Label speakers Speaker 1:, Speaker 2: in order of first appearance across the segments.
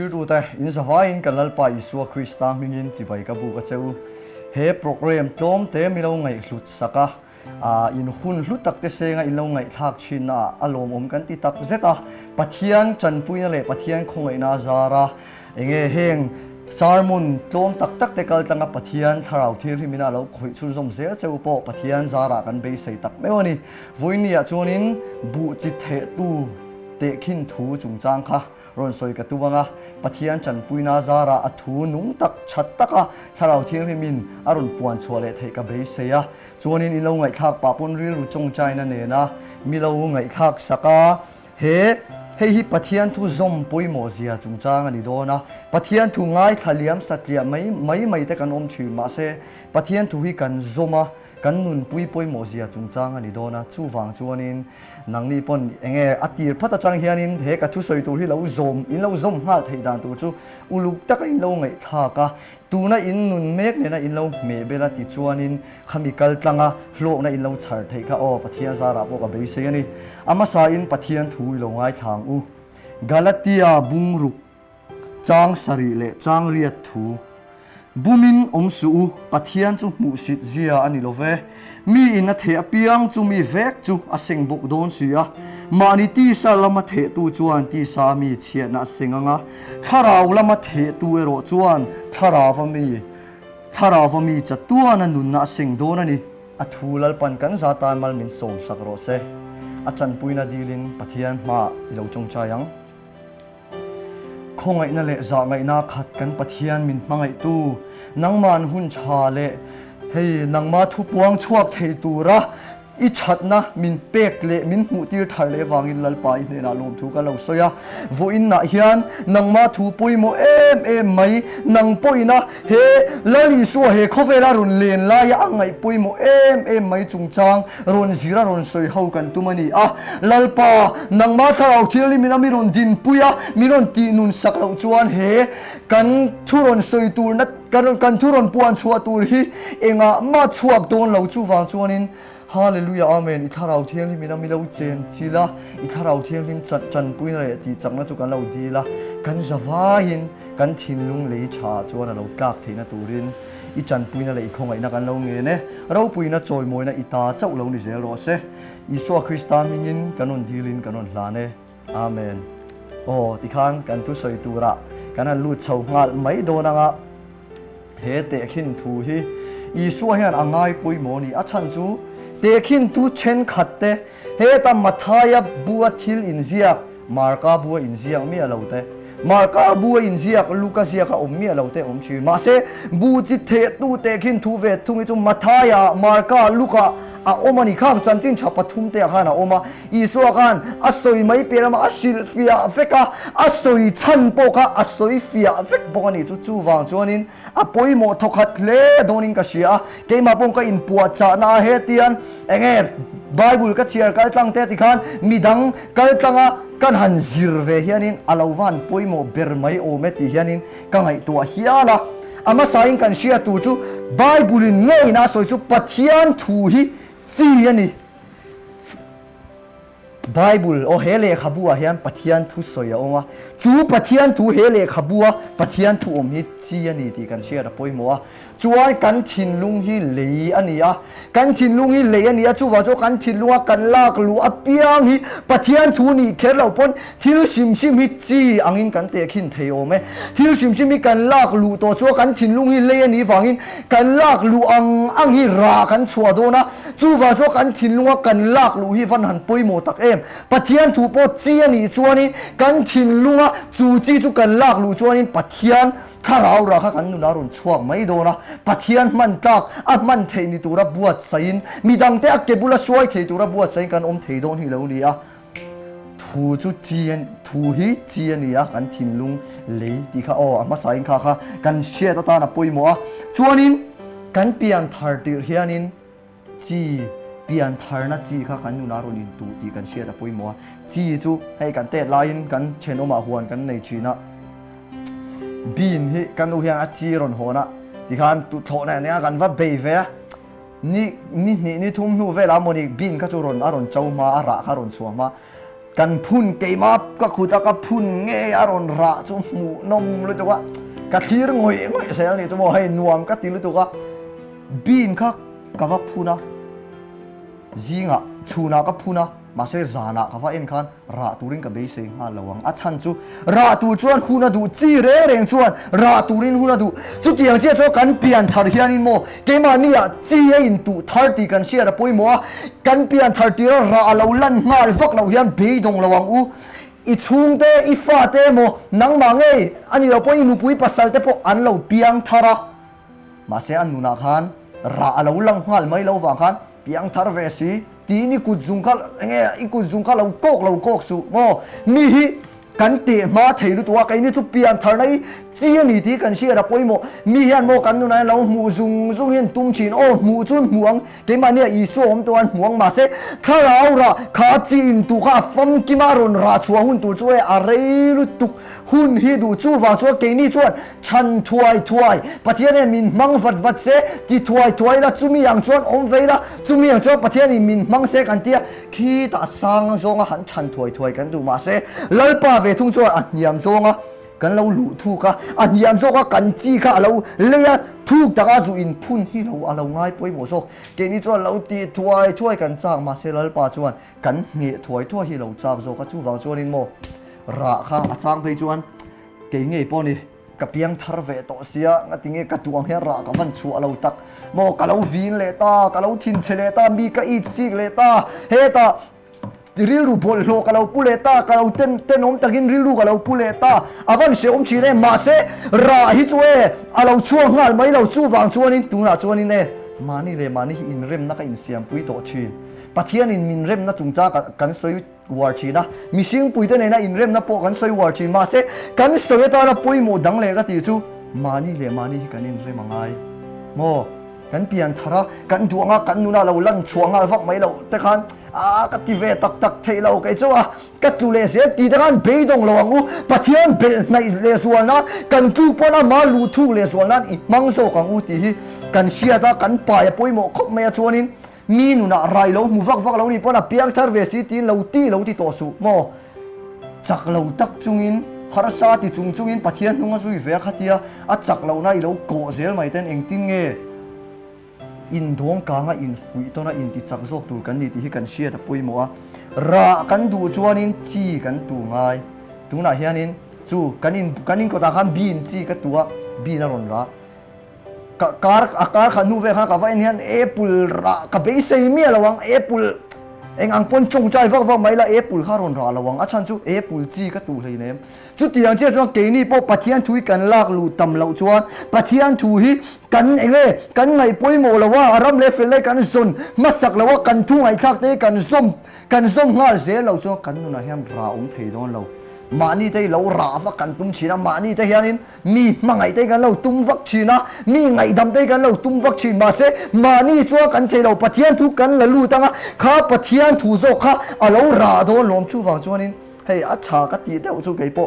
Speaker 1: thir du te in zawain kan lalpa Isua Krista mingin chibai ka bu ka cheu he program tlom te milo ngai hlut saka in hun hlutak te senga ilo ngai thak china alom kan ti tak zeta pathian chanpuina le pathian khongai na zara enge heng sermon tlom tak tak te kal tanga pathian tharau thir himina lo khoi chun zom ze cheu po pathian zara kan be sei tak mewani voinia chunin bu chi the tu te khin thu chungchang kha ron soi ka tuwanga pathian chanpuina zara athu nung tak chat taka tharau thir himin aron puan chole thei ka be seya chuanin ilo ngai thak pa pon ril ru chong chaina ne na milo ngai thak saka he hi pathian thu zom poimo zia chungchang ani dona pathian thu ngai thaliam satlia mai te kan om thu ma se pathian thu hi kan zoma kan nun pui poimo zia chungchang ani dona chuwang chuanin nangni pon enge atir phata chang hianin he ka thu soi tur hi lo zom in lo zom ha thei dan tu chu uluk tak in lo ngai thaka tuna in nun mek ne na in lo me bela ti chuanin chemical tlanga hlok na in lo char thei ka o pathian zara po ka be se ani ama sa in pathian thu lo ngai thang u galatia bungruk chang sari le chang riat thu bumin omsu pathian chu mu sit zia ani love mi in a the apiang chu mi vek chu aseng bok don sia mani ti salama the tu chuan ti sa mi chiana senganga tharau lama the tu ero chuan tharawa mi chatuana nunna seng don ani athulal pan kan zatan mal min som sakro se achan puina dilin pathian ma lo chong chayang khongai na le za ngai na khat kan pathian min mangai tu nangman hun cha le hei nangma thu puang chuak thei tura I chatna min pek le min mutir thar le wangin lalpa I ne na lom thu ka lo soya vo in na hian nangma thu poimo em mai nang poina he lali so he khovela run len la ya angai poimo em mai chungchang ron zira ron soi hau kan tumani lalpa nangma tharau thili minami ron din puya miron ti nun saklo chuan he kan thuron soi tur na kan thuron puan chua tur hi enga ma chuak don lo chu wang chuanin Hallelujah, Amen. Itharau thiang lim minami lo chen chila itharau thiang lim chan puina le ti changna chu kan lo dila kan zawain kan thinlung le cha chuan lo tlak theina turin I chan puina le khongai na kan lo nge ne ro puina choi moina ita chau lo ni zel ro se Isua Krista mingin kanon dilin kanon hlane Amen. Tikhan kan tu soi tura kan lu chau ngal mai dona nga he te khin thu hi Isua hian angai pui moni a chan chu Tekin tu chen khatte he ta mathaya bua thil in ziak marka bua in ziak mi alote marka bua in ziak luka ziak om mi alote om chi ma se bu chi the tu tekin tu ve thungi chu mathaya marka luka a omani khang chanchin chapa thum te khana oma Isua kan asoi mai perama asil fia feka asoi chan poka asoi fia fek bokani chu wang chuanin a poimo thokhat le donin ka sia keima pong ka in puat cha na he tian enge Bible ka chiar kal tlang te tikhan midang kal tlanga kan han zir ve hianin alowan poimo bermai o meti hianin kangai tua hiala ama saing kan sia tu chu Bible in ngei na soi chu pathian thu hi chi ani Bible hele khabua hian pathian thu soya onga chu pathian thu hele khabua pathian thu om hi chi ani ti kan share da poimo chuan kan thinlung hi lei ania kan thinlung hi lei ania chu wa chu kan thinlunga kan lak lu apiang hi pathian thu ni kherlo pon thil sim hi chi angin kan te khin thei ome thil sim hi kan lak lu to chu kan thinlung hi lei ani wangin kan lak lu ang hi ra kan chua dona chu wa chu kan thinlunga kan lak lu hi van han poimo tak em pathian thu po chi ani chuanin kan thinlunga chu chi chu kan lak lu chuanin pathian tharau ra kha kan nu na ron chuak mai dona pathian man tak a man thei ni tura buat sain midang te akebula suai thei tura buat sain kan om thei don hi lo ni thu chu chian thu hi chian ni kan thinlung lei ti kha ama sain kha kan share ta na poimo chuanin kan pian thar tir hianin chi pian tharna chi kha kan nu na ron in tu ti kan share da poimo chi chu hei kan te lain kan chenoma huan kan nei china bin hi kan u hian a chi ron hona tikhan tu thona ne kan va be ve ni thum nu ve la moni bin ka chu ron aron chauma ara kha ron suama กันพุ่นเกมับก็ขุดก็พุ่นเงยอารอนระจมูกนมเลยตัวกะทีรงอยเสียงนี่จะบอกให้นวมกะทีเลยตัวบีนคักกะว่าพูนะจิงะชูนาก็พูนะมาเสจานะกะว่าเอ็นคันระตูรินกับเบสิงมาระวังอัชันจูระตูจวนหูนาดูจีเร่งจวนระตูรินหูนาดูจุดที่ยังเจ้าจกันเปลี่ยนทาร์เฮียนินโมเกมานี่อะจีอินตูทาร์ตีกันเชียร์ป่วยมัวกันเปลี่ยนทาร์ตีระเราลั่นมาฟักเราเฮียนเบยดงระวังอูอีชุงเตอีฟ้าเตโมนังมังเออันนี้เราป่วยนุปุยปัสสัลเตปอันเราเปียงทาระมาเสอันนุนักฮันระเราลั่งหัลไม่เราฟังฮันเปียงทาร์เวสีทีนี่กุจุงข้าเงี้ยอีกุจุงข้าเราโกกสุโมมีฮิกันเตะมาเทลุตัวกันนี่จุเปลี่ยนทาร์ในจีนี่ที่กันเชียร์ป่วยโมมีเฮียนโมกันนู่นเราหมูจุงเห็นตุ้มชินโอ้หมูจุนหวงเกมันเนี่ยอีส่วมตัวหวงมาเสข้าเราละข้าจีนตัวข้าฟัมกิมารอนราชัวหุ่นตัวช่วยอะไรลุตุกหุ่นฮิดูจู่วางชัวเกนี่ชวนชันถวยปะเทียนเนี่ยมินมังวัดเสที่ถวยละจุมีอย่างชวนอมเวละจุมีอย่างชวนปะเทียนนี่มินมังเสกันเตียขี้ตาสังซงหันชันถวยกันดูมาเสลลป้าเวทุ่งชวนอันยามซงกันเราหลุทุกะอันยามโซกกันจีกะเราเลียทุกตะกาจูอินพุ่นที่เราง่ายป่วยหมดโซเกนี่จวนเราตีถวยช่วยกันจ้างมาเซลล์ป่าจวนกันเงี้ยถวยที่เราจ้างโซก็จูฟังจวนนินโมราคาจ้างไปจวนเกงี้ยป้อนี่กับเพียงทาร์เวตเสียงติงเงี้ยกระตัวเฮียรากับวันชัวเราตักโมกะเราวินเลตากะเราทินเชเลตามีกะอีซิกเลตาเฮตาริลูบอลโลกะเราปูเลตากะเราเต้นอมตะกินริลูกะเราปูเลตาอาวันเสียอมชีเรมาเสราฮิจเวอาเราช่วงงานไม่เราจู่วางชวนินตุนาชวนินเนมานี่เลยมานี่อินเรมนักอินเสียมปุยโตชีนปัทเทียนอินมินเรมนักจุงจ้ากันสวยวาร์ชีนะมิชิงปุยเตนนะอินเรมนักปกันสวยวาร์ชีมาเสกันสวยตาละปุยโมดังเลยก็ตีจูมานี่เลยมานี่กันอินเรมง่ายโมกันเปลี่ยนทาระกันดวงกันนู่นเราลั่นช่วงงานฟักไม่เราแต่คันกัดที่เวตักเทเราไอ้เจ้ากัดตุเลเสียตีตะกันเบยดงระวังอูปะเทียนเบลในเลสวนนั้นกันกูปนะมาลูทูเลสวนนั้นอีมังโซกังอูตีกันเชียตากันป่ายป่วยหมกไม่ชวนินมีนู่นอะไรเรามูฟักเรานี่ปนะเปียกทาร์เวสีตีเราตีโตสุโมจักเราตักจุงินฮาร์ซาติจุงินปะเทียนนุ่งสุยเวขัดเทียจักเราในเราโกเซลไม่เต้นเองติงเงอินดวงกางอินฟุยตัวน่ะอินติจักโซกตูกันนี่ที่กันเชียร์ปุยมัวระกันดูจวนอินจีกันตูง่ายตูน่ะเฮียนินจูกันอินก็ตาขันบีนจีกันตัวบีนอรอนระการขันนูเวขันกับว่าอินเฮียนเอปุลระกับเบสเซมีระวังเอปุลเองอังปนจงใจฟักไม่ละเอปุลข้ารอนระระวังอาชันจูเอปุลจีกันตูเลยเนี่ยจุดที่ยังเจ้าจวนเกนี่พอปะเทียนทุยกันลากลูตำเหล่าจวนปะเทียนทุยกันเองเลยกันไงป่วยโมละว่าอารมณ์เลฟเลยกันซนมาสักละว่ากันทุ่งไอ้ทักเตกันส้มงาเสียเราจวนกันนู่นนะเฮียนราองเทดอนเรามานี่เตเราราฟักกันตุ้มชีนะมานี่เตเฮียนินมีมาไงเตกันเราตุ้มฟักชีนะมีไงดำเตกันเราตุ้มฟักชีมาเสมานี่จวนกันเทเราปะเทียนทุกันละลู่ตั้งข้าปะเทียนทุโซข้าเราราโดนลมชูฟังจวนนินเฮ้ยอัจฉากัตีเตาจูไก่โป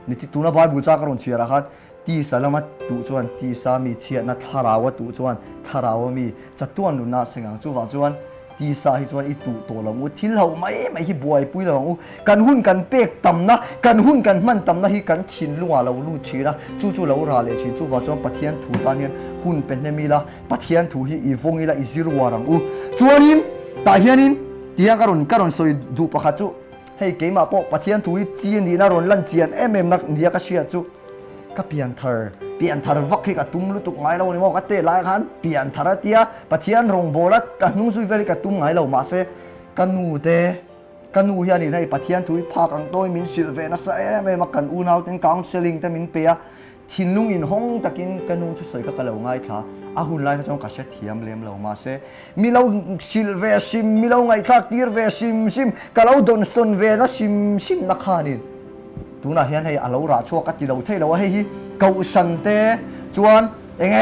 Speaker 1: นี่ที่ตุนบ้านบูชากรอนเชียร์ครับตีสารมัดตูจวนตีสามีเชียนัทาราวตูจวนทาราวมีจัตุวันลุนาสิงห์จูฟังจวนตีสาฮิจวนอีตูโตละงูที่เราไม่ฮิบวยปุยเรางูกันหุ่นกันเป๊กต่ำนะกันหุ่นกันมันต่ำนะฮิกันชินลุงเราลู่ชีนะจู่เราราเลชีจู่ว่าจวนปะเทียนถูตานียนหุ่นเป็นเนมีละปะเทียนถูฮิอีฟงอีละอีซิรัวรังอูจวนนิมตาเฮียนินตียการุนสวยดูปะขัดจู่ให้เกมาปะเทียนถูฮิจีนดีน่ารอนลั่นจีนนักเดียกเชียจู่ก็เปลี่ยนเธอวักให้กับตุ้มลุตุกไงเราเนี่ยว่าก็เตะไล่ขันเปลี่ยนเธอเตียปะเทียนรงโบลัดแต่นุ่งสุยเวลิกับตุ้มไงเรามาเสกันนูเฮียนี่ให้ปะเทียนถุยพากังโต้มินสิลเวนัสไม่มากันอูนาวเต็งกังเซลิงแต่มินเปียทินลุงอินห้องตะกินกันนูช่วยก็เราง่ายค่ะอาหุ่นไล่เขาจ้องกัดเช็ดเทียมเลี้ยมเรามาเสมีเราสิลเวซิมมีเราไงทักตีร์เวซิมก็เราโดนสนเวนัสซิมนักขานินตูน่ะเฮียนให้อาเราราชัวกัดที่เราเทเราให้เกาสันเตจวนเอง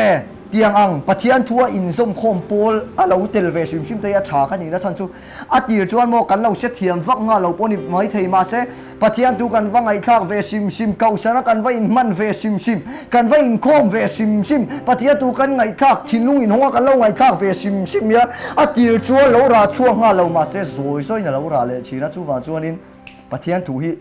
Speaker 1: tiang ang pathian thua in som khom pol alo tel ve sim sim te ya tha kan ni na than chu atir chuan mo kan lo se thiam vak nga lo poni mai thei ma se pathian tu kan wangai thak ve sim sim kau sana kan va in man ve sim sim kan va in khom ve sim sim pathian tu kan ngai thak thinlung in honga kan lo ngai thak ve sim sim ya atir chuan lo ra chuang nga lo ma se zoi soi na lo ra le chi na chu wa chuanin pathian tu hi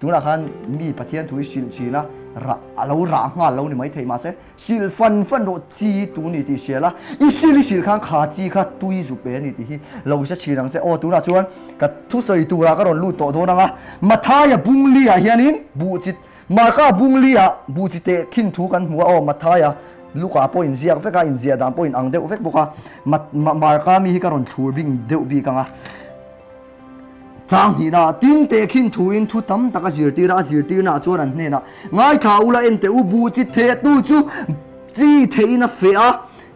Speaker 1: tu na khan mi pathian tu hi sil chi na ra alo ra nga lo ni mai thei ma se sil fan ro chi tu ni ti se la I sil khang kha chi kha tui zu pe ni ti hi lo se chi rang se o tu na chuan ka thu soi tu ra ka ron lu to do na nga matha ya bung li a hianin bu chit mar ka bung li a bu chi te khin thu kan hua o matha ya luka po in ziak veka in zia dan po in ang deuh vek boka mar ka mi hi ka ron thur bing deuh bi kanga chang hi na tin te khin thuin thu tam taka zirtir na chuan an hne na ngai kha ula en te u bu chi the tu chu chi theina fe a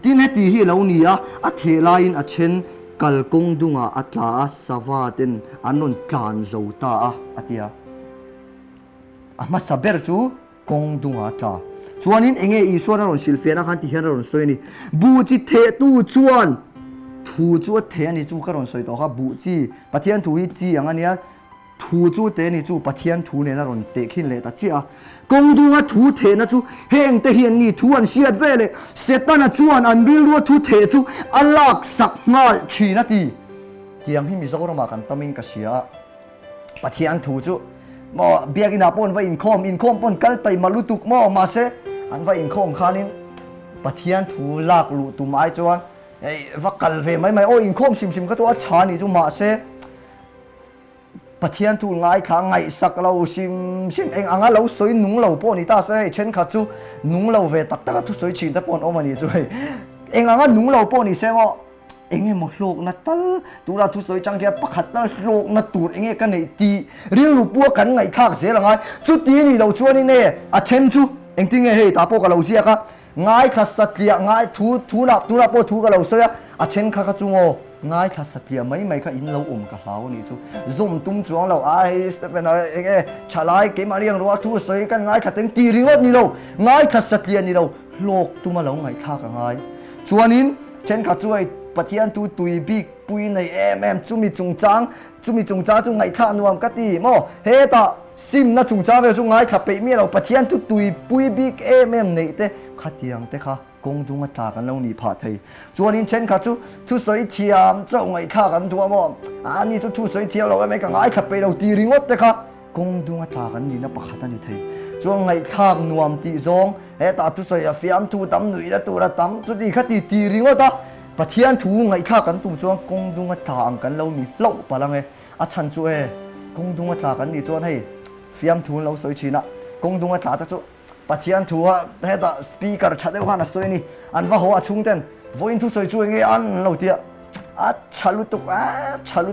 Speaker 1: tin he ti hi lo ni a the lain a chen kal kong dunga atla sawa ten anon tlan zo ta a atia ama saber chu kong dunga ta chuanin enge I suan ron silfena khan ti hian ron soi ni bu chi the tu chuan thu chu the ni chu ka ron soi to kha bu chi pathian thu hi chi angania thu chu te ni chu pathian thu ne na ron te khin le ta chi a kong dunga thu the na chu heng te hian ni thu an siat ve le setana chuan an bil ru thu the chu alak sak ngal thi na ti tiang hi mi zo ro ma kan tamin ka sia pathian thu chu mo biagina pon va in khom pon kal tai malutuk mo ma se an va in khom khanin pathian thu lak lu tu mai chuan ei va kal ve mai o in khom sim ka to a cha ni chu ma se pathian thu ngai kha ngai sak lo sim eng anga lo soi nung lo po ni ta se chen kha chu nung lo ve tak tu soi chin ta pon o mani chu eng anga nung lo po ni se mo enge mo hlok na tal tura thu soi chang kia pakhat na hlok na tur enge ka nei ti ril lu pu kan ngai khak zel ngai chu ti ni lo chuani ne a chen chu eng ting he ta po ka lo zia ka ngai kha satlia ngai thu na po thu ka lo soya a chen kha chu ngo ngai kha satlia mai kha in lo ka hlau ni chu zum tum chuang lo ai stephen enge chalai ke mariang ro thu soi kan ngai kha teng ti ringot ni lo ngai kha satlia ni lo hlok tu ma lo ngai tha ka ngai chuanin chen kha chu ai pathian tu tui big pui nei chumi chungchang chu ngai kha nuam ka ti mo he ta sim na chungchang ve chu ngai kha pe mi lo pathian tu tui pui big nei te khatiang te kha kong dunga ta kan lo ni pha thei chuanin chen kha chu thu soi thiam chau ngai kha kan thua mo ani chu thu soi thiam lo mai ka ngai kha pe lo ti ringot te kha kong dunga ta kan ni na pakhat ani thei chuang ngai kha nuam ti zong he ta thu soi a fiam thu tam nui la tu ra tam chu ti kha ti ringot ta pathian thu ngai kha kan tu chuang kong dunga ta ang kan lo ni lo palang e a chan chu e kong dunga ta kan ni chuan hei fiam thu lo soi china kong dunga ta ta chu pathian thu he ta speaker chade wana soi ni an va ho a chung ten voin thu soi chu nge an lo tia a chalu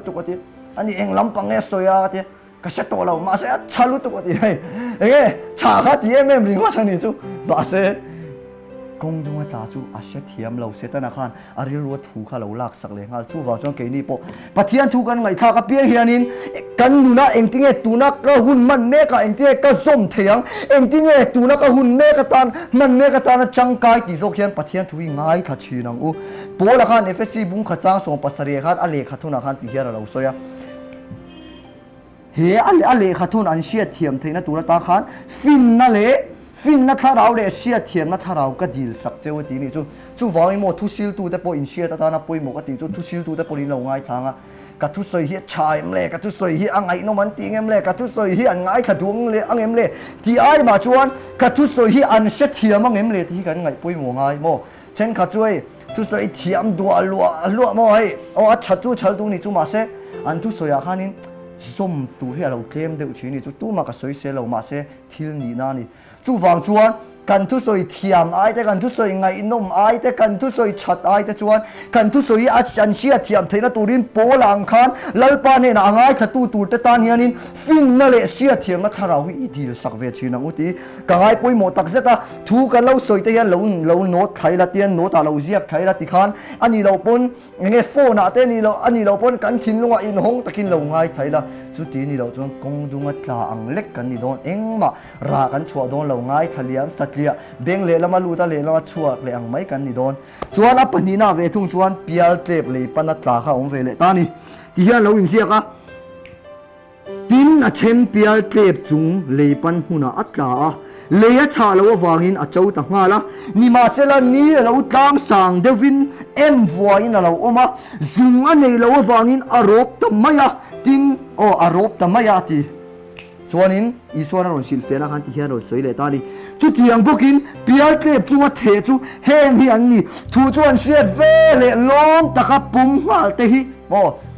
Speaker 1: tu ti ani eng lampang e soya ti ka se to lo ma se a chalu tu ti hei nge cha kha ti em ring wa chang ni chu ba se kong dunga ta chu a se thiam lo se ta na khan a ril ro thu kha lo lak sak le ngal chu wa chang ke ni po pathian thu kan ngai kha ka piang hianin kan nu na eng tinge tu na ka hun man me ka eng tinge ka zom thiang eng tinge tu na ka hun me ka tan man me ka tan chang kai ti zo khian pathian thu ngai tha chi nang u po la khan fsc bung kha chang song pasari khan a le kha thuna khan ti hiara lo soya he a le kha thun an sia thiam theina tu na ta khan fin na tharau le sia thiam na tharau ka dil sak cheu ti ni chu wang mo thu sil tu te po in sia ta na poi mo ka ti chu thu sil tu te po ni lo ngai thanga ka thu soi hi chai em le ka thu soi hi angai no man ting em le ka thu soi hi an ngai kha dung le ang em le ti ai ma chuan ka thu soi hi an se thiam ang em le ti kan ngai poi mo ngai mo chen kha chuai thu soi thiam dua lua mo hai o a cha chu chal tu ni chu ma se an thu soi a khanin som tu hi lo kem de chi ni chu tu ma ka soi se lo ma se thil ni na ni chu wang chuan kan thu soi thiam ai te kan thu soi ngai nom ai te kan thu soi chat ai te chuan kan thu soi a chan sia thiam theina turin polang khan lalpa ne na angai kha tu tur te tan hianin fin na le sia thiam na tharau hi idil sak ve china uti ka ngai poi mo tak zeta thu ka lo soi te hian lo no thaila tian no ta lo ziak thaila ti khan ani lo pon nge phone a te ni lo ani lo pon kan thin lunga in hong takin lo ngai thaila chu ti ni lo chuan kong dunga tla ang lek kan ni don engma ra kan chua don lo ngai thaliam sat เลียเบงเละละมาลูตาเละละมาชัวเละอังไม่กันนี่โดนจวนอัปปนีน่าเวทุ่งจวนเปียลเตบเลยปนัดตาข้าองเวเลตานี่ที่เฮียนเราอิงเสียกะตินอาเชนเปียลเตบจุงเลยปันหุนาอัตลาเลยชาเราวางินอาเจ้าตั้งมาละนี่มาเสละนี่เราตั้งสั่งเดวินเอ็มวายินเราอมาจุงอันนี้เราวางินอารบทำไมอะตินอารบทำไมอะทีส่วนนี้อีส่วนเราสิลเฟนะคันที่เฮียเราสวยเลยตานี่ทุกอย่างพวกอินเปียลเตบจุงเทจูเฮงเฮียนนี่ทุกจวนเสียเวเลล้อมตะกับปุ่มหัลเตหิ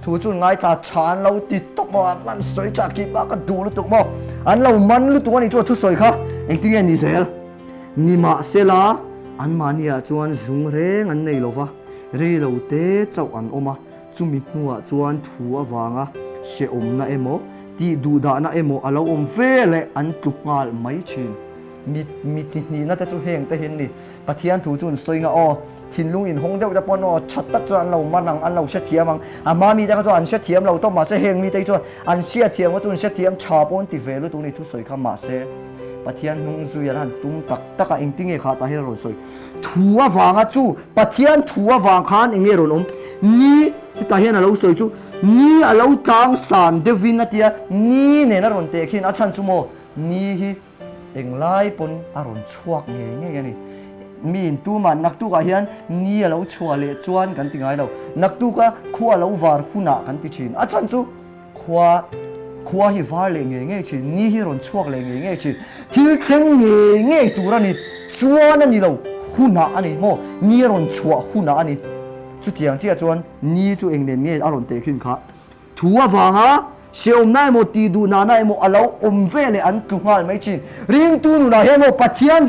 Speaker 1: ทุกจวนไงตาชานเราติดตบมันสวยจากกี่บ้าก็ดูลุตุกอันเรามันลุตัวนี้จวนทุกสวยค่ะเองที่เงี้ยนี่เซลนี่มาเซลาอันมาเนี่ยจวนซุงเร่งอันไหนลวะเร่เราเตะเจ้าอันออกมาจุมิหัวจวนทัววางะเชอมนะเอโมที่ดูดานะเอโมอาเราเวเลอันตุกงาลไม่ชินมีที่นี่น่าจะจุเฮงแต่เห็นนี่ปะเทียนถูจุนสวยงาทินลุงอินหงเดียวจะปนชัดตัดจวนเรามานังอันเราเสียเทียมมามีแต่ก็จวนเสียเทียมเราต้องมาเสียเฮงมีแต่จวนอันเสียเทียมก็จวนเสียเทียมชาปนติเวลุตรงนี้ทุกสวยข้ามาเสปะเทียนนุ่งซุยนั่นตุ้มตักเองติ้งเอขาตาให้เราสวยทัววางจูปะเทียนทัววางขานเองเอรุนนี่ที่ตาเห็นเราสวยจูนี่เราตั้งสารเดวินนาทีนี่เนี่ยนรนเตคินอาชันจูโมนี่ฮิเองไล่ปนอารมณ์ชวกเงี้ยนี่มีนตู้มันนักตู้ก็เห็นนี่เราชัวเลยจวนกันติงไงเรานักตู้ก็ขัวเราวาร์หุนากันติชินอาชันจูขัวฮิวาร์เลยเงี้ยชินนี่ฮิรอนชวกเลยเงี้ยชินที่เข่งเงี้ยตัวนั้นนี่จวนนั่นนี่เราหุนาอันนี้โมนี่รอนชัวหุนาอันนี้จุดที่อย่างที่จวนนี่จูเองเนี่ยอารมณ์เตะขึ้นค่ะทัววางเชื่อมนายโมตีดูนานายโมอาเราเวเลอันตุงาลไม่ชินริงตูนูนาเฮโมปัทยัน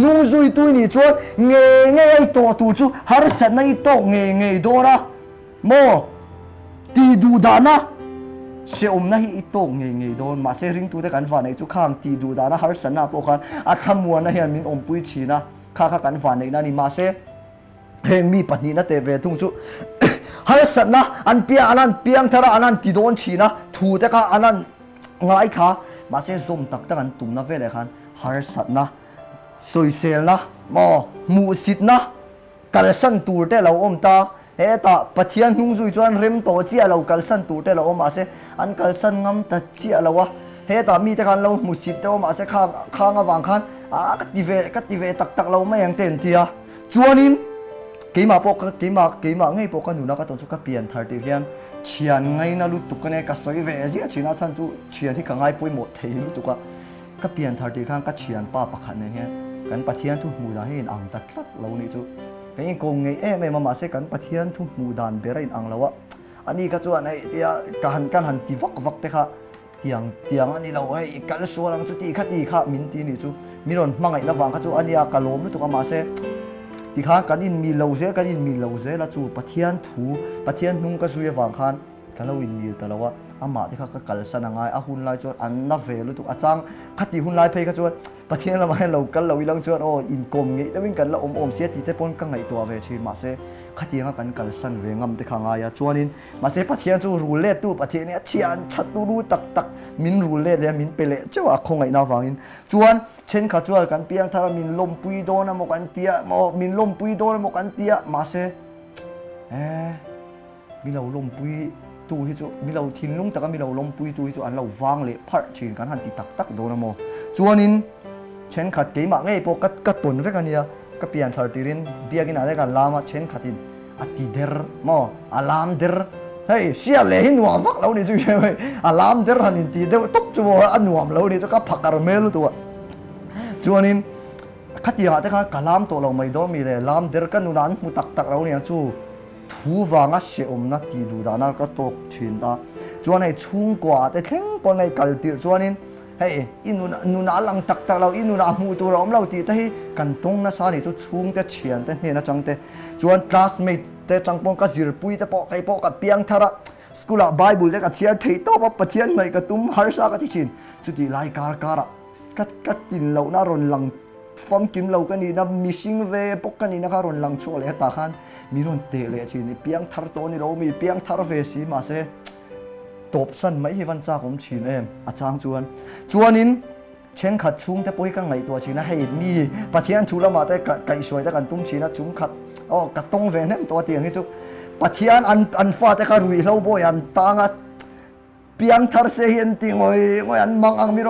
Speaker 1: นุ่งซุยตุยนี่จวนเงยไอโตตูจูฮาร์สันไอโตเงยโดระโมตีดูดานะเชื่อมนายอีโตเงยโดนมาเซริงตูเด็กันฝันไอจูข้างตีดูดานะฮาร์สันนาโปกันอัฐมวนนะเฮียมินปุยชีนะข้ากันฝันไอนั่นนี่มาเซเฮมีปัญญานะเตเวทุงจูฮาร์สันนะอันเปียอันนั้นเปียงทาระอันนั้นตีโดนชีนะถูแต่ก็อันนั้นง่ายค่ะมาเสียซุ่มตักกันตุ่มนะเวเลยคันฮาร์สันนะสวยเซลนะมูสิตนะกัลสันตูเตเราอมตาเฮตาปัทยันนุ่งซุยจวนเริมโตเจียเรากัลสันตูเตเราอมมาเสอันกัลสันงำตัดเจียเราวะเฮตามีแต่กันเรามูสิตเตอมาเสข้างวางคันกัติเวตักเราไม่ยังเต็มทีอะจวนนี้กี่มาปกกี่มาไงปกกันหนูนักต้องสุขเปลี่ยนทาร์ติเฮียนเชียนไงน่ารู้ตุกกันเนี่ยก็สวยเวสิชีน่าท่านจูเชียนที่ข้างไงป่วยหมดเทียรู้ตุกก็เปลี่ยนทาร์ติข้างก็เชียนป้าประคันเนี่ยกันปะเทียนทุกหมู่ดานให้อังตัดเรานี่จูกันยังโกงไงไม่มาเสกันปะเทียนทุกหมู่ดานเบรย์อังเราวะอันนี้ก็จวนไอ้เดียกันหันตีวักเตะค่ะเตียงอันนี้เราไอ้กันส่วนเราจูตีค่ะมินตีนี่จูมีรอนมังไงระวังก็จูอันนี้กะลมรู้ตุกมาเสที่ข้ากันอินมีเหลาเสกันอินมีเหลาเสละจูปะเทียนถูปะเทียนนุ่งก็สุยวางคันกันเราอินมีแต่ละว่าอามาที่ข้าก็กัลสนางายหุ่นลายจวนอันน่าเวลุตุกอาจังขัดที่หุ่นลายเพย์ก็จวนปะเทียนเรามาให้เรากันเราวิลังจวนอินกลมงี้แต่วิ่งกันเราเสียทีแต่ปนกังไงตัวเวชีมาเสขัดที่ข้ากันกัลสันเวงำที่ข้างายจวนอินมาเสปะเทียนจูรูเล่ตู้ปะเทียนเนี่ยเชียนชัดตูรูตักมินรูเล่เลยมินเปเล่เจ้าว่าคงไงน่าฟังอินจวนเช่นข้าจวนกันเปียงถ้ามินลมปุยโดนะโมกันเตียมินลมปุยโดนะโมกันเตียมาเสมีเราลมปุยตูที่จูมีเราทิ้งลุงแต่ก็มีเราลมปุยตูที่จูอันเราวางเลยพัดชินกันหันตีตักโดนะโมจวนอินเช่นขัดเกี่ยมาไงพวกกัดตุนเฟกันเนี่ยก็เปลี่ยนทาร์ติรินเบียกินอะไรกันลามาเช่นขัดอินอัติเดอร์อลามเดอร์เฮ้ยเสียเลยหนวมฟักเราเนี่ยจูใช่ไหมอลามเดอร์หันอินตีเดอร์ตบจูอันหนวมเราเนี่ยจูก็ผักคาราเมลตัวจวนอินขัดที่หาแต่ข้ากลามตัวเราไม่โดนมีเลยลามเดอร์กันนูนันมุตักเราเนี่ยจูทูวางเสียนัดตีดูดานาก็ตกชินตาจวนให้ชุ่งกว่าแต่เข่งปนในกัลติจวนนี้เฮ้ยอินูนาลังตักเราอินูนามูตัวเราตีแต่ให้กันตรงนั้นสานี่จุชุ่งแต่เฉียนแต่เนี่ยนะจังแต่จวนคลาสเมทแต่จังปงก็สิรปุยแต่ปอกไอ้ปอกกับเปียงทาระสกุลไบเบิลแต่กับเชียร์เทย์ตัวปะเทียนไม่กับตุ้มฮาร์ซากับที่ชินสุดที่ไล่การะกัดกินเราหน้ารนลังฟอมกิมเรากันนี่นะมิชิงเวปกกันนี่นะครับรนลังโชว์เลยตาขันมีรนเตะเลยชินเปียงทาร์โตนี่เรามีเปียงทาร์เวสีมาเสตบสั้นไม่ให้ฟันจ้าผมชินอาจารย์จวนนิน เช่นขัดชุ่งแต่ปุ้ยก็ไงตัวชีนะให้มีปะเทียนชูละมาแต่ไก่สวยแต่กันตุ้มชีนะจุ้มขัดอ๋อกระตงแหวนนั่นตัวเตียงให้จุปะเทียนอันฟ้าแต่ก็รุยเราบ่อยอันตางอ่ะเปียงทาร์เซียนติงอยอันมังอังมิร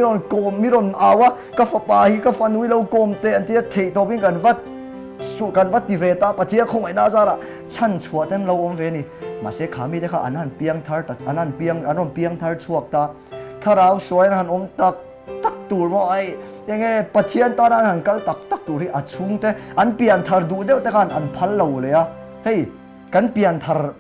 Speaker 1: อนโกมมิรอนอาวะก็ฟ้าปาฮีก็ฟันวิเราโกมเตอันที่เทตัววิ่งกันวัดสู้กันวัดติเวตาปะเทียคงไอ้นาซาระฉันชัวเต็มเราอมเวนี่มาเสกขามีแต่เขาอันนั้นเปียงทาร์ตัดอันนั้นเปียงทาร์ชัวตาถ้าเราสวยนะฮันอมตักตูร์มาไอ้ยังไงปะเทียนตอนนั้นหันกัลตักตูร์ที่อัดชุ่งแต่อันเปียนทาร์ดูเดียวแต่กันอันพันเราเลยอะเฮ้ยกันเปียนทาร์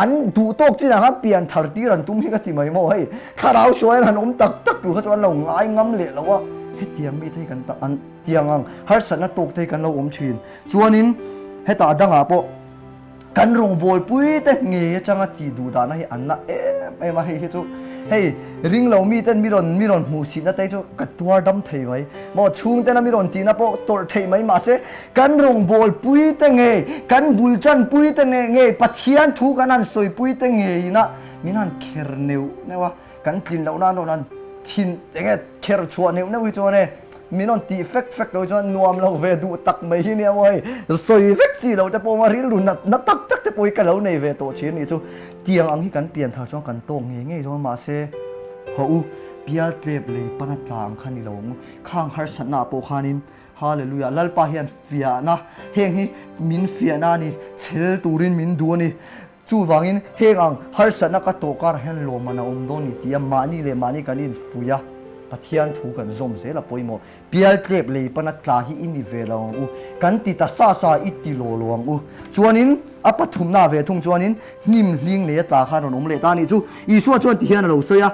Speaker 1: อันดูโต๊ะที่นะครับเปียนทาร์ตีรันตุ้มที่ก็ที่ไม่มาเฮ้ยถ้าเราสวยนะฮันอมตักตูร์เขาจะวันเราง่ายงำเละแล้วว่าเฮ้ยเตียงมีที่กันอันเตียงอังฮาร์สันน่ะตกที่กันเราอมชินชวนนินให้ตาดังอ่ะปะกันรงบอลปุ้ยแต่เงี้ยจังตีดูดานะให้อันน่ะไม่มาให้ทุกเฮ้ยริงเรามีเต้นมิรอนหูสินะแต่ทุกกัดตัวดำเทไว้หมดช่วงเต้นมิรอนตีนะปะตัวเทไว้มาเสกันรงบอลปุ้ยแต่เงี้ยกันบุลจันปุ้ยแต่เงี้ยปัทเทียนทุกันนั่นสวยปุ้ยแต่เงี้ยนะมีนั่นเคอร์เนวนะวะกันจินเรานั่นทินยังไงเคอร์ชัวเนวนะวิจารณ์เนี่ยมีนอนตีเฟกเราจะนวมเราเวดูตักไม่ที่เนี่ยเว้ยสวยเฟกสิเราจะพอมาเรียนรู้นัดตักจะปอยกันเราในเวตัวเชนนี่จู่เตียงอังที่กันเปลี่ยนทางช่องกันโต้งเงี้ยจู่มาเซ่เขาเปียเล็บเลยปนัดลางขันนี่เราข้างฮาร์สนาโปคานินฮาเลลูยาลัลปาเฮียนเฟียนะเฮงฮีมินเฟียนานี่เชลตูรินมินดูนี่จู่วังอินเฮงอังฮาร์สนาก็โตการเฮนโลมานาอมโดนี่เตียมานี่เลยมานี่กันอินฟุยาปะเทียนถูกันซอมเสละปอยโมเปียเล็บเลยปนัดลาฮีอินดิเวลองกันติตาซาอิติโลลวงจวนนินอปฐุมนาเวทุงจวนนินนิมลิงเลตาขานนมเลตานี่จู่อีสัวจวนที่เฮียนเราเสีย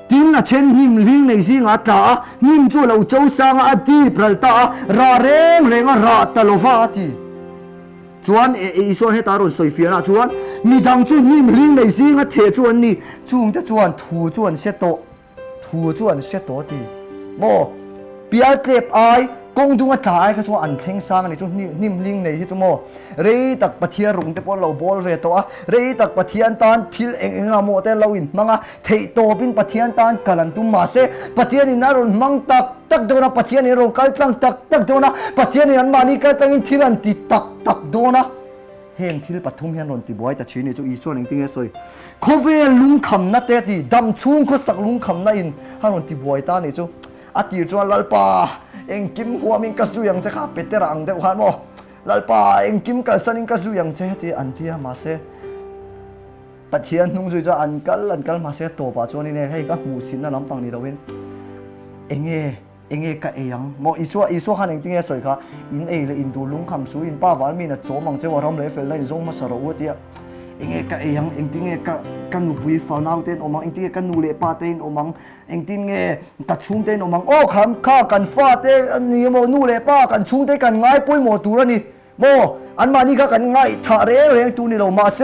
Speaker 1: ทีน่ะเช่นนิมลิงในสิ่งอัตรานิมจู่เราเจ้าสังอดีปรัลตาราเร่งราตลฟาทีจวนอีส่วนให้ตารุ่นสวยเฟียนะจวนมีดังจู่นิมลิงในสิ่งเทจวนนี่จู่จะจวนถูจวนเสตโตถูจวนเสตโตทีโมเปียเก็บไอกงดุงตายก็ชัวอันเพ่งสร้างนี่จู่นิมลิงในที่จู่โมเรยตักปะเทียรุงแต่พอเราบอลเวตัวเรยตักปะเทียนตานทิลเองอะโมแต่เราอินมังอะเทโตปินปะเทียนตานกัลันตุมาเซปะเทียนนี่นารุนมังตักโดนะปะเทียนนี่เรากัลตังตักโดนะปะเทียนนี่อันมานี่กัลตังอินทิลันติตักโดนะเฮงทิลปัทุมเฮียนนติบอยแต่ชีนี่จู่อีส่วนหนึ่งติงเอสอยโคเวลุงคำนัดเตติดำชุ่งก็สักลุงคำนั่นอินฮานนติบอยตานี่จู่อาทิตย์จวนลัลปาเองกิมหัวมิงกระสุยังจะขับเป็ดเตรังเดวันโมลัลปาเองกิมกัลสันิงกระสุยังจะที่อันที่มาเสปะเทียนนุ่งจุยจะอันกัลมาเสตัวป่าจวนนี่เนี่ยให้ก็หูสินนั่นลำปังนี่เราเว้นเองก็ยังโมอีสัวขันเองที่เนี่ยสวยค่ะอินเลยอินดูลุงคำสูอินป้าวันมีน่ะโจมังเจ้าว่าทำเลยเฟลเลยโจมาสระวัวเดียเองก็ยังเองที่เนี่ยกันนูปุยฟ้าหนาวเต้นอมังเองที่กันนูเล่ป้าเต้นอมังเองที่เนี่ยตัดชุ่งเต้นอมังโอ้คำข้ากันฟ้าเต้นอันนี้โมนูเล่ป้ากันชุ่งเต้นกันง่ายปุยโมตัวนี่โมอันมานี่ก็กันง่ายถ้าเรื่องตัวนี้เรามาเส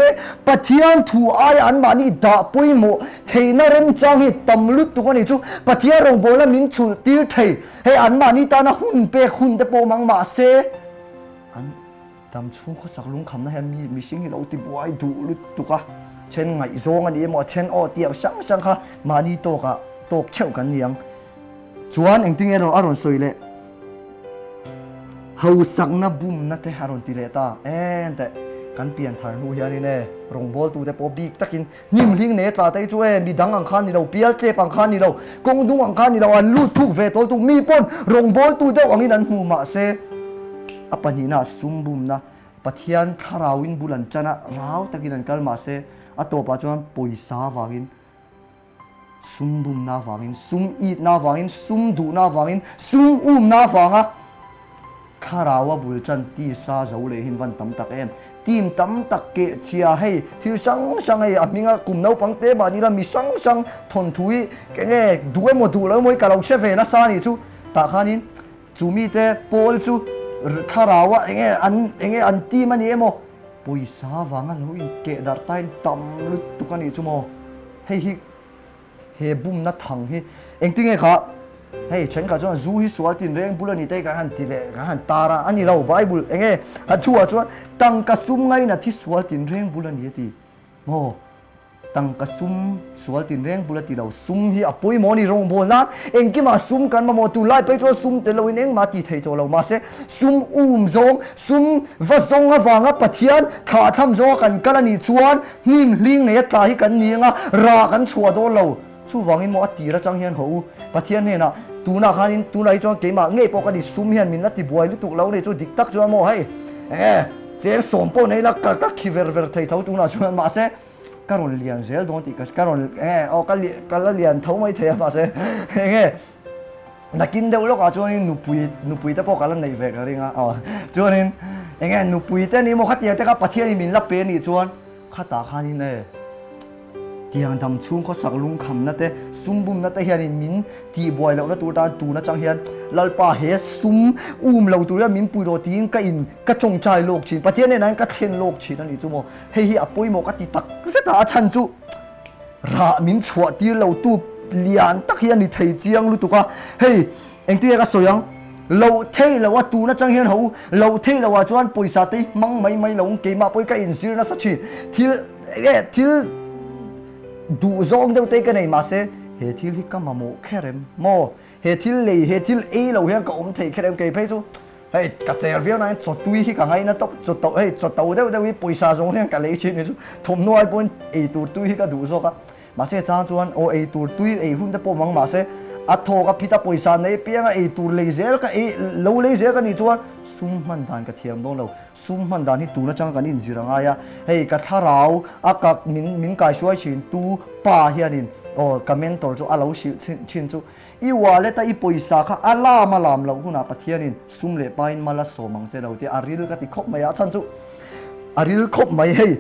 Speaker 1: ปะเทียนถูไออันมานี่ด่าปุยโมเทน่าเรนจังฮิตำลุดตัวนี้จู่ปะเทียนรงโบลมินชูตีเทให้อันมานี่ตาหน้าหุ่นเปหุ่นแต่โปมังมาเสอันดำชุ่งเขาสักลุงคำนะฮะมีสิ่งที่เราติดไว้ดูลุดตัวก็เช่นไงโซงอันนี้หมดเช่นอ้อเตียงช่างค่ะมานี่โตกะโตกเช่ากันยังจวนเองที่เราอารมณ์สวยเลยเฮาสักนับบุมนัดแต่ฮารอนติเลตาแต่กันเปลี่ยนทางนูเฮียนี่เน่รงบอลตูแต่พอบีกตะกินนิ่มลิงเนตาแต่ช่วยมีดังอังคารนี่เราเปียเจ็บอังคารนี่เรากงดุงอังคารนี่เราอันลูดทุกเวทตูมีปนรงบอลตูเจ้าอังนี้นั้นหูมาเซอปนินาซุมบุมนะปะเทียนคาราวินบุลันจันะราวตะกินันกัลมาเซอตัวปัจจุบันปุยสาวากินซุมบุมนาวากินซุมอีดนาวากินซุมดูนาวากินซุมนาวางะคาราวบุลจันตีซาเจ้าเลยหินวันตั้มตักทีมตั้มตักเกะเชียให้ที่ช่างให้อามิงะกลุ่มน้าปังเตบานี่ละมีช่างทนทุยแกเงี้ยดูไอ้หมดดูแล้วมวยกับเราเชฟเวนัสซานี่จู่ตาขานินจู่มีแต่โพลจู่คาราวะเงี้ยอันทีมันนี่โมปุยสาวางันหูอินเกะดาร์ตายตั้มลุดตุกันนี่จู่โมให้เฮบุมนัดถังให้เอ็งที่เงี้ยค่ะเฮ้ยฉันก็จะจูฮิสวาตินเร่งบุลนี่ได้กันหันติเลกันหันตาระอันนี้เราไบเบิลเองฮัทชัวตั้งกระซุ่มไงนะที่สวาตินเร่งบุลนี่ตีโม ตังกระซุ่มสวลตินเร่งบุรติเราซุ่มที่อปุยหมอนี่รงโบนะเองกี่มาซุ่มกันมาโมตุไล่ไปตัวซุ่มแต่เราเองมาตีเทโจเรามาเสซุ่มซงซุ่มวัดซงวางปะเทียนขาทำโจกันกันนี่ชวนนิ่มลิงเนี่ยตายกันนี่งะรากันชัวโดเราชูวางอินมอตีระจังเฮียนหูปะเทียนเนี่ยนะตูน่าคันตูน่าอีจวนเกมาเงยปกันนี่ซุ่มเฮียนมินนัดที่บวยลุตุเราเนี่ยจูดิกตักจวนโมให้เจ้าสมปนให้ละก็คิดเวอร์ไทยเท่าตูน่าชวนมาเสการเรียนเซลล์โดนติดการการเรียนเท่าไม่เท่ามาเสนักกินเดี๋ยวเราก็ชวนนุปุยแต่พอการเล่นในเวกอะไรเงี้ยชวนนุปุยแต่นี่มันขัดเดียวแต่ก็ประเทศนี้มินรับเป็นนี่ชวนขัดตาข้านี่เนี่ยที่ยังทำช่วงเขาสักลุงคำนั่นแต่ซุ่มบุ้มนั่นแต่เฮียนี่มินที่บ่อยแล้วนะตัวด้านตัวนั่นจังเฮียนลัลป่าเฮซุ่มเราตัวนี้มินปุยโรตีนก็อินก็จงใจโลกชินประเทศนี้นั้นก็เทนโลกชินนั่นนี่จู่โมเฮียปุยโมก็ติดตักก็จะตาชันจู่รามินชัวที่เราตู้เลียนตักเฮียนี่ไทยเจียงรู้ตัวก็เฮ้ยเอ็งที่ก็สวยยังเราเท่เราว่าตูนั่นจังเฮียนเขาเราเท่เราว่าจวนปุยสาติมั่งไม่เราเกมมาปุยก็อินซีนั่นสักทีที่ดูซองเดียวเตะกันในมาเสเหตุที่ก็มาโมแค่เรมโมเหตุที่เลยเหตุที่เราเห็นก็อมเทแค่เรมเกย์เพย์ซูเฮ้ยกัดเจอร์ฟิวนั้นสดตุยที่กังไงนั่นต้องสดตัวเฮ้ยสดตัวเดี๋ยวปุยซาซงเรื่องกันเลยชิ้นนี้ซูทมน้อยปุ่นตัวตุยก็ดูซอกมาเสจ้าจวนโอตัวตุยหุ่นแต่ปมังมาเสอัฐโธกับพิธาปุยซาในเปียงตัวเลเซอร์ก็เราเลเซอร์กันนี่จวนซุ่มมันดานกระเทียมบ้องเราซุ่มมันดานที่ตัวนั่นจังกันอินสิรังไงเฮ้ยกัดท่าเราอากาศมินกายช่วยชินตัวป่าเฮียนินคอมเมนต์ตัวจูอาเราชินจูอีว่าเลต้าอีปุยซาค่ะอาลามาลามเราหุ่นอาปะเทียนินซุ่มเล่ไปมาละโสมังเจเราที่อาริลก็ติคบมาชันจูอาริลคบมาเฮ้ย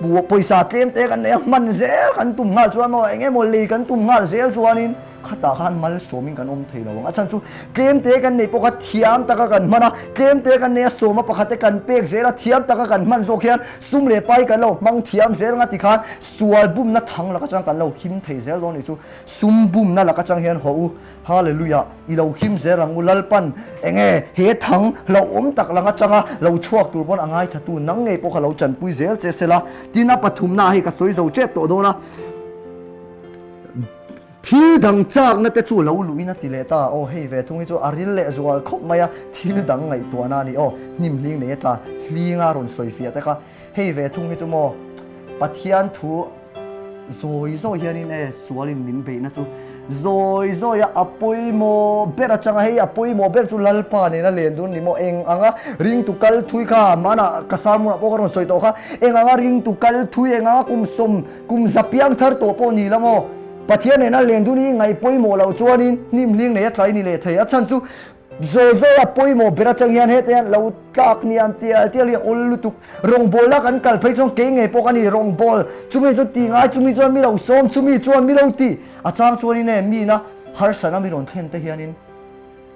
Speaker 1: บัวปุยซาเต็มเตะกันเนี่ยมันเซลกันตุ่มงาชวนมาเงี้ยโมลีกันตุ่มงาเซลชวนินข้าตาขันมาสมิงกันเทเราอาจารย์ชูเกมเตะกันเนี่ยปกติเทียมตะกันมันนะเกมเตะกันเนี่ยสมมาปกติกันเป๊กเสียละเทียมตะกันมันโซเคียนซุ่มเล่ไปกันเรามังเทียมเสียงติขันสวลบุ้มนัดทั้งแล้วก็จังกันเราคิมเทเสียลงนี่ชูซุ่มบุ้มนั่นแล้วก็จังเฮียนหัวฮาเลลูยาอีเราคิมเสียรังอุลลปันเงี้ยเฮทั้งเราอมตักแล้วก็จังเราชวกตัวบนอ่างไงทัดตัวนังเงี้ยพวกเราจันปุยเสียเจสละที่นับปฐุมนาให้กับสวยโซเจ็บตัวโดนะที่ดังจากนั่นแต่จู่เราลุยนั่นติเลต้าโอ้เฮ้ยเวทุงนี้จู่อาริลเล่จวนคบมา呀ที่ดังไงตัวนั่นนี่โอ้นิ่มลิงเนี่ยตาลิงอารมณ์สวยเฟียแต่ก็เฮ้ยเวทุงนี้จู่โมปะเทียนทูโซเฮียนี่เนี่ยสวลินมินเบนะจู่โซยอปุยโมเบรจังเฮ้ยอปุยโมเบรจู่ลัลปานี่นะเลนดุนนี่โมเองอ่ะริงตุกัลทุยค่ะมานะกษามุนะพวกเราสวยโตค่ะเองอ่ะริงตุกัลทุยเองอ่ะกุมซับยังเธอตัวปนี่ละโมปะเทียนเนี่ยนะเลี้ยงดูนี่ไงปุยโมเราจวนนี่นิ่มเลี้ยงเนี่ยใครนี่เลยเทียชันจูโซปุยโมเบรจังยันเฮตยันเราตักนี่อันเตียเลี้ยงอุลุตุรองบอลละกันกัลไปจงเก่งไงพวกอันนี้รองบอลจุมีจุดตีไงจุมีจวนมีเราซ้อมจุมีจวนมีเราตีอาจารย์จวนนี่เนี่ยมีนะฮาร์สันมีรอนเทนเทียนิน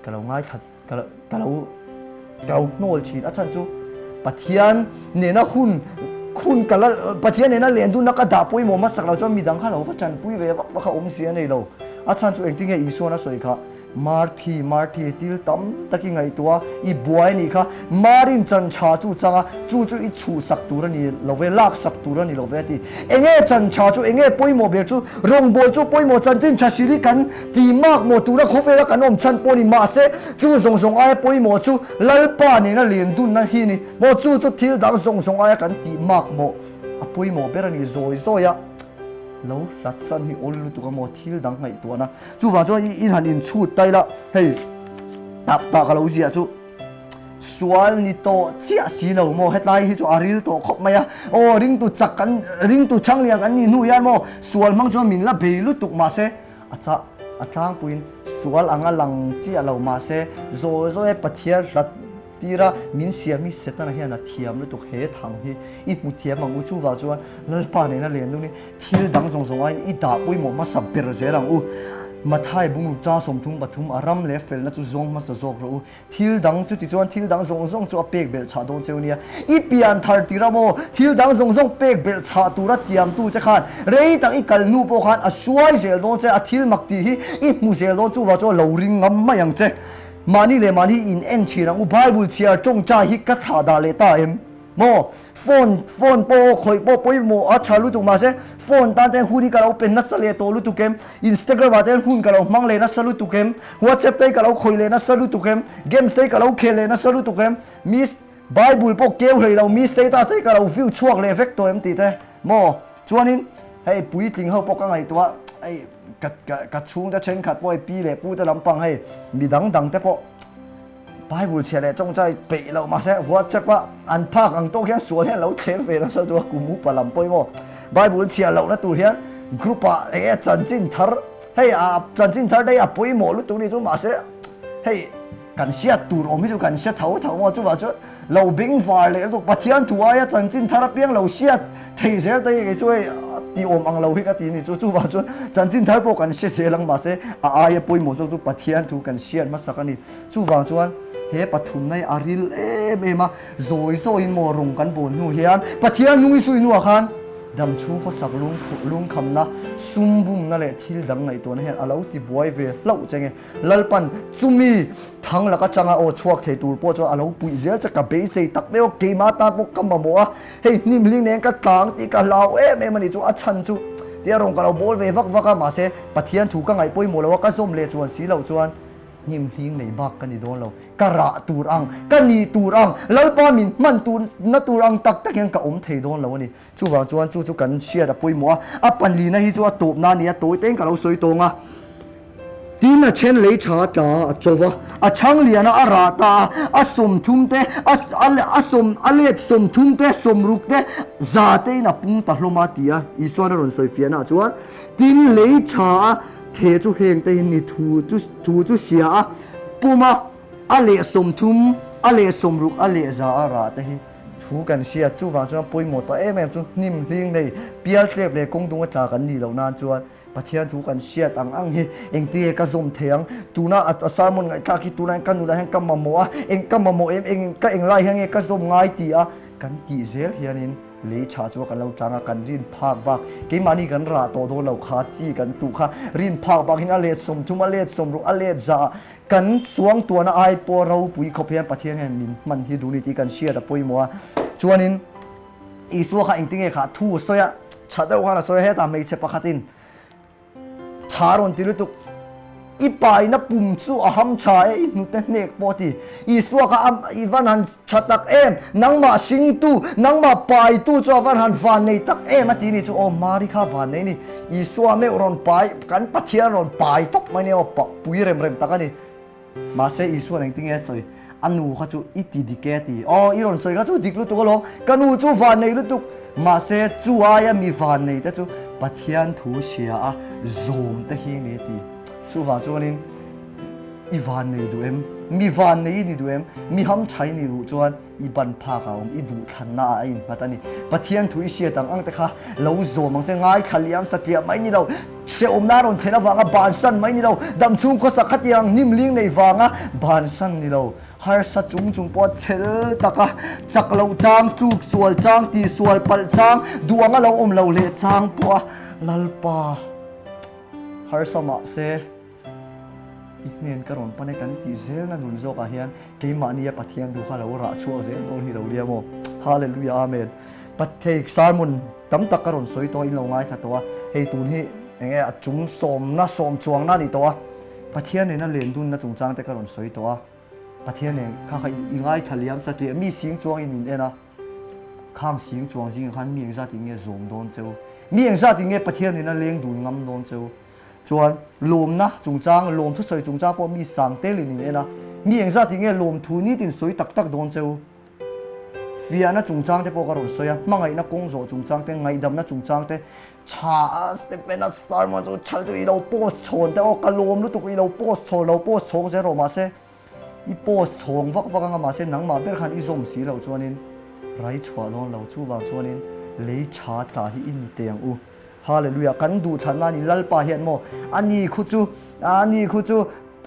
Speaker 1: กัลเราง่ายทัดกัลเราโนลชีอาจารย์จูปะเทียนเนี่ยนะคุณกันละปะเทียนเนี่ยนะเรียนดูนักดาปุยโมมาสักเราจะมีดังข้าเราพระจันทร์ปุยเวว่าเขาอมเสียในเราอาจารย์ตัวเองที่ไงอีส่วนน่ะสวยค่ะมาร์ทีติลตั้มตะกี้ไงตัวอีบวยนี่ค่ะมารินจันชาจูจังจูอีชูสักตัวนี่เราเวลากสักตัวนี่เราเวทีเองจันชาจูเองปุยโมเบียจูรองบอลจูปุยโมจันจินชาชิริกันตีมากโมตัวละโคเวลกันอมชันปนี่มาเสจูส่งไอ้ปุยโมจูลัลปานี่นะเรียนดูนะฮีนี่โมจูทิลดังส่งไอ้กันตีมากโมปุยโมเบรนี่โซยะเราลัดสันที่โอลุตุกโมทิลดังไงตัวนะจู่ว่าจู่อินหันอินชูดไตละเฮ้ยตากเราเสียจู่สวลนี่โตเจียสีเราโมเฮ็ดไรที่จู่อาริลโตขบมา呀โอ้ริงตุจักกันริงตุช่างเลี้ยงกันนี่นู่ยันโมสวลมังจู่มินละเบลุตุกมาเสอาจารย์ปุยสวลอังลังเจียเรามาเสโซเอปะเทียรัดทีระมินเสียมิเสตันเฮียนะเทียมเลยตุกเฮทังฮีอีมุเทียมมังอุจูว่าจวนนั่นป่านเนี่ยนั่นเรียนดูนี่ทิลดังส่งไอ้อีดาปุยหมดมาสับเปรเจรังมาไทยบุ้งลูกจ้าสมทุมปฐุมอารามเลฟเฟลนั่นจู่ซงมาสะซอกรู้ทิลดังจู่ติจวนทิลดังส่งจู่เป็กเบลชาโดนเซลเนียอีเปียนทาร์ติระโมทิลดังส่งเป็กเบลชาตูระเทียมตู้จะขันเรย์ตั้งอีกัลนูโปขันอช่วยเซลโดนเจอทิลมักตีฮีอีมูเซลโดนจู่ว่าจู่เหลาริงงำไม่ยังเจมานี่เลยมานี่อินเอ็นชีรังอุบายบุลเชียจงใจฮิกกัดหาดาเลต้าเอ็ม โมโฟนโปคอยโปปอยโมอาชาลุตุมาเซโฟนตานเตหุ่นกะเราเป็นนัสเลโตลุตุเกมอินสตาแกรมมาเตหุ่นกะเรามังเลนัสลุตุเกมวอทแอปเตกะเราคอยเลนัสลุตุเกมเกมสเตกะเราเคเลนัสลุตุเกมมิสไบเบิลโปเกลเลยเรามีสเตตัสกะเราวิวช่วงเลเฟกตัวเอ็มตีเตโมชวนนินให้ปุยจริงเขาปกังไงตัวไอ้กัดชุงจะเชงขัดปอยปีเล่ปูจะลำปังให้มีดังแต่ปอไบเบิลเชียร์เลยจงใจเปะเรามาเสหัวเจ็บว่าอันภาคอังโตแค่สวนเนี่ยเราเทเวนะสตัวกุมุปลำปอยโมไบเบิลเชียร์เรานะตัวเฮียกรุ๊ปอะไอ้จันจินทาร์ให้จันจินทาร์ได้ปอยโมลุตัวนี้จุมาเสให้กันเชียตูรอมิจุกันเชียเท่ามาจุว่าจุเราบิงฟาร์เลยตัวปัทยันตัวไอ้จันจินทาร์เพียงเราเชียเทเซลได้ยังไงช่วยตีอมอังเราให้กันตีนี่จู่ว่าจู่จันจินทาร์พวกกันเชียเสลังมาเสไอ้ปอยโมจู่ปัทยันถูกันเชียมาสักกันนี่จู่ว่าจู่เฮปทุนในอาริลมาโซอินโมรุงกันบนนูเฮียนปัทยันนุ่งสุยนัวขันดำชูเขาสักลุงคำนะซุ่มบุ้มนั่นแหละที่ดังไงตัวนี้เห็นอะไรที่บวยเวเล่าจังไงลัลปันซุมีทั้งแล้วก็จังโอชวกเทตูปอจอะไรปุยเสียจะกับเบสตักไม่โอเคมาตาปุกกำมาโมะเฮ้ยนิ่มลิงเนี่ยก็ต่างที่กับเรามันนี่จู่อัชันจู่ที่เรากับเราบอลเววักมาเสปัทยันถูกกันไงปุยโมแล้วก็ส้มเละจวนสีเหล่าจวนนิ่มลิงในบักกันนี่โดนเรากระตูรังกันนี่ตูรังแล้วป้ามินมันตูนัตูรังตักยังกับอมเทโดนเรานี่จู่ว่าจวนจู่กันเชียร์แต่ปุยหมัวปันลีนะฮิจู่ตูบนานี่ตูเต้งกับเราสวยตรงทีน่ะเช่นเลยชาตาจวะช่างเลียนะราตาสมทุมเตสมเล็ดสมทุมเตสมรุกเตซาเตน่ะปุ่งตะลมาตีอีสวนนรนสวยเฟียนะจวนทีนเลยชาเทจูเฮงแต่นี่ทูเสียปูมาเลสมทุมเลสมรุกเลซาราแต่ทูกันเสียจู่ว่าจวนปุยหมดแต่แม่จู่นิ่มลิงเลยเปียเล็บเลยกงตุงตากันนี่เหล่านานจวนปัทยันทูกันเชียตังอังเฮเองตีเอกสมเทียงตูน่าอัศมนไงข้าคิดตูน่ากันนูน่าแห่งกัมมาโมะเองกัมมาโมเองก็เองไล่แห่งเอกสมง่ายตีกันตีเซลเฮียนินเลยชาจัวกันเราจังกันรินภาคบักเกี่ยมันนี่กันราโตโดเราขาจีกันตุค่ะรินภาคบักหินอเลสสมทุมอเลสสมรุอเลสจะกันสวงตัวน่ะไอปอเราปุยขบเพียนปัทยันแห่งมินมันฮิดูนิตีกันเชียแต่ปุยมัวจวนินอีสัวข้าเองติงเอขาทูสวยชาเดวข้าน่ะสวยเฮตามไม่เชปะขัดินชาโรนติลุตุอีปายนับปุ่มสู้อาหัมชายนุเตเนกปอตีอีสัวข้าอีวันหันชัดตักนังมาสิงตูนังมาปายตูจัววันหันฟานในตักมาตีนี่จัวมาริข้าฟานในนี่อีสัวไม่รอนปายกันปัทยารอนปายตกไม่เนี่ยว่าปะปุยเร็มตักนี่มาเสอีสัวนั่งติงสวยอันนูข้าจูอีตีดิเกตีอีรอนสวยข้าจูดิกลุตุก็ลงกันนูจูฟานในลุตุมาเสจูอายมีฟานในแต่จูปัทยันทูเชียโจมตะเฮงเนตีสู้ว่าจวนนินอีวานในดูมีวานในนี่ดูมีห้ำใช้นี่รู้จวนอีบันพาเขาอีดูทันน่าอินมาตานี่ปัทยันทูเชียตังอังแต่ค่ะเราโจมังจะง่ายขลียมสักเดียไม่นี่เราเชื่อมนาร์อนเทนวางบานสันไม่นี่เราดำชุ่มก็สักขัดยังนิ่มลิงในวางบานสันนี่เราฮาร์สัจุงปอดเชลตะกะจักเราจางทุกส่วนจางตีส่วนปัลจางดวงเราเราเละจางปัวลัลปาฮาร์สมาเซอีเนียนกระรอนปนกันตีเซลนั่นนุนโจกาเฮียนเกมานี่ปัทยันดูข้าเราราชัวเซลโดนฮิเราเรียโมฮาเลลูยาอาเมนปัทเทกซาร์มุนตั้มตะกระรอนสวยตัวอินเราง่ายทัดตัวเฮตูนฮีอย่างเงี้ยจุ่มสมนะสมจวงนั่นอีตัวปัทยันเนี่ยนั่นเลียนดุนนะจุงจางแต่กระรอนสวยตัวปัทยันเนี่ยข้าขยิงง่ายขลียมสักเดียมีเสียงจวงอินนี่นะข้างเสียงจวงจริงขันมีอย่างซาติงเงี้ยโจมโดนเจ้ามีอย่างซาติงเงี้ยปัทยันเนี่ยนั่นเลี้ยงดูงำโดนเจ้าจวนลมนะจุงจางลมทุกสวยจุงจางพอมีสังเตลินี่นะมีอย่างซาติงเงี้ยลมทูนี่ตินสวยตักโดนเจ้าเฟียนะจุงจางเตปอกระโดดสวยมังไงนะกงโซจุงจางเตไงดำนะจุงจางเตชาสเตเป็นนัสตาร์มันจะชัลตัวอีเราโพสชนแต่ว่ากระลมรู้ตัวอีเราโพสชนเราโพสชงเซโรมาเซอีโพสชงฟักมาเซหนังมาเบลคันอีสมสีเราจวนินไรชัวร์ลงเราชูวางจวนินเลยชาตาฮิอินเตียงอูฮาเลลูยากันดูทันนานี่ลัลปาเฮียนโมอันนี้คุจู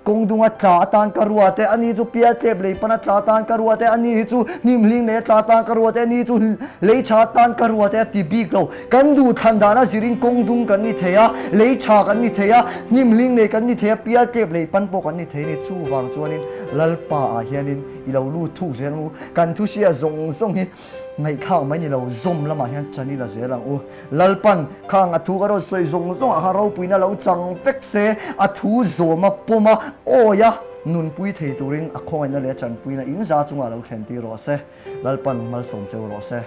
Speaker 1: kong dunga tlatan karuate ani chu pia tep le pana tlatan karuate ani chu nim ling le tlatan karuate ani chu le cha tan karuate ti big lo kan du thanda na zirin kong dung kan ni theya le cha kan ni theya nim ling le kan ni theya pia tep le pan po kan ni the ni chu wang chuanin lalpa a hianin i lo lu thu zen lu kan thu sia zong zong hi ngai khang mai ni lo zom lama hian chani la zelang u lalpan khang a thu ka ro soi zong zong a ro puina lo chang vek se a thu zoma poma oya nun pui thei turin a khong na le chan puina in za chunga lo thlen ti ro se lalpan mal som cheu ro se